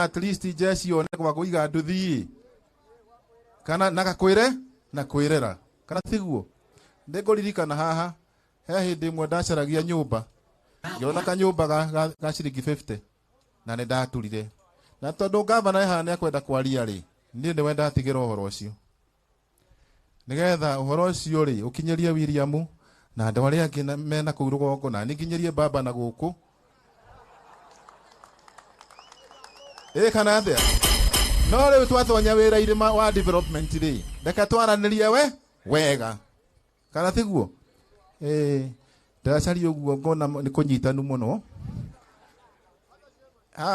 at least jeshi one kwa kuiga nduthi kana nagakwire na kwirera kana tiguo ndiguririkana haha he hindi imwe ndacaragia nyumba ngiona kanyumba ga ciringi 50 na ne ndaturire na tondu gavana ehana akwenda kwaria ri ni ndi wenda atigira uhoro ucio nigetha uhoro ucio ri ukinyerie William na andu aria angi mena kuu rugongo na ninginyerie baba na guku kana athia no riu twatonya wira irima wa development ri ndeka twaranirie wega kana tiguo ndacari uguo ngona ni kunyitanu muno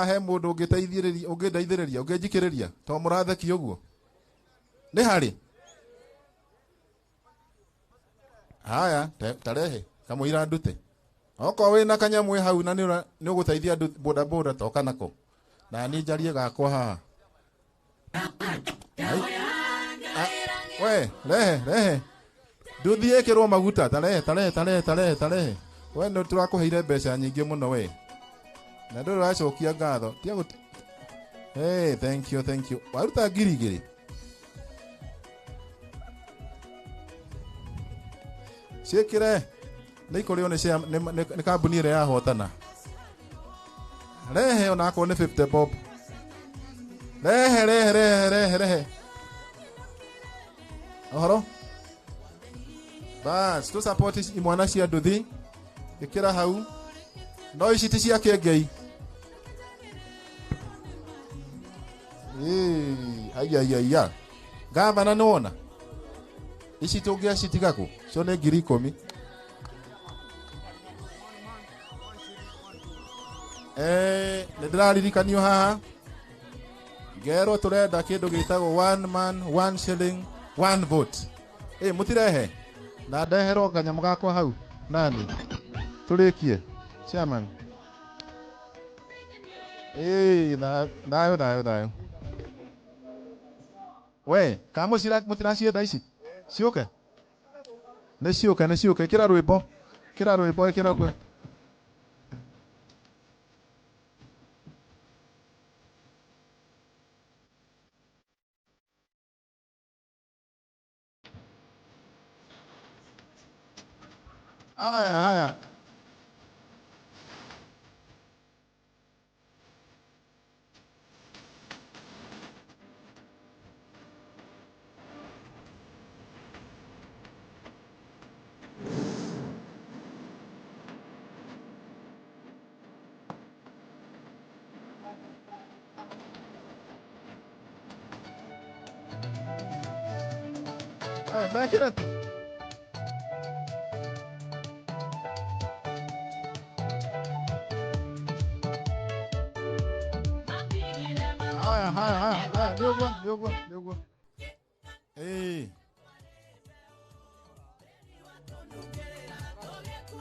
he mundu ungeteithiriria ungenjikiriria to muratheki uguo ni hari haya tarehe kamuira ndute oko wina kanyamu hau na ni uguteithia boda boda toka nako na ni njarie gakwa haha we rehe nduthi ikirwo maguta tarehe we no turakuheire mbeca nyingi muno we na ndu racokia ngatho tia thank you waruta ngirigiri ciikire ni ikurio ni kambuni ire yahotana rehe ona ko ni 50 bob rehe ohoro bas tu support imwana cia nduthi ikira hau no ici ti cia kengei ayayaya gavana nona ici tungia citigaku cio ni 10,000 ni ndiraririkanio haha ngero turenda kindu gitagwo one man one shilling one vote mutirehe na ndehero kanyamu gakwa hau nani turikie chairman nayo we kamo mutiracienda ici ciuke ni ciuke kira rwimbo kira haya back it up. Ndio.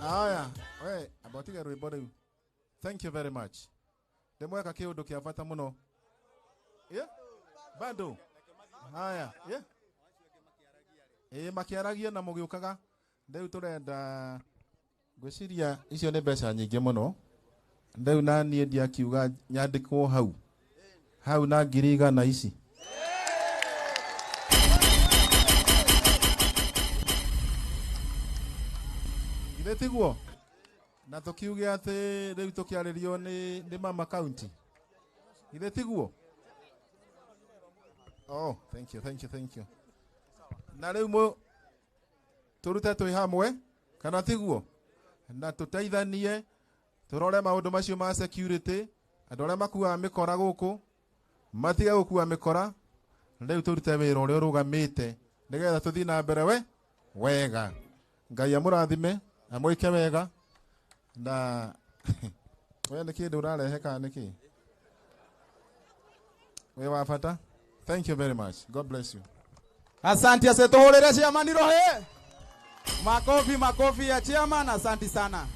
Haya, we abotiga rwimbo riu. Thank you very much. Ndemweka kiundu kia bata muno. Bado. Haya, makiaragia na mugiukaga. Ndeu turenda gwiciria icio ni mbeca nyingi muno. Ndeu nani ndia kiuga nyandikwo hau na 100 ici tiguo na tukiuge ati riu tukiaririo ni mama county tiguo thank you na riu turute twi hamwe kana tiguo na tuteithanie turore maundu macio ma security andu aria makua mikora guku matiga gukua mikora riu turute wira uria urugamite nigetha tuthii na mbere wega Ngai amurathime amwike wega na we niki ndu urarehe ka niki we wa bata. Thank you very much, God bless you. Asante asetuhurire chairman rohe makofi ya chairman, asante sana.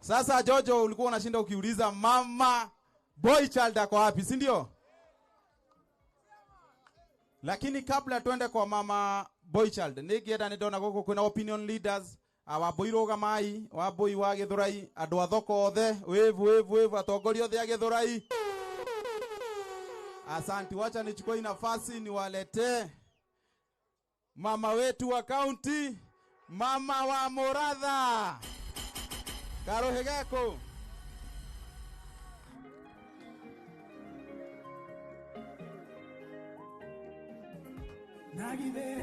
Sasa Jojo, ulikuwa unashinda ukiuliza mama boy child ako wapi, si ndio? Lakini kabla tuende kwa mama boy child, nigienda nidona guku kuna opinion leaders awaboiroga mai waboi wa Githurai andu athoko othe wave atongoria othe a Githurai Asante, wacha nichukue nafasi niwaletee mama wetu wa kaunti, mama wa Moratha. Karohegeko. Nagide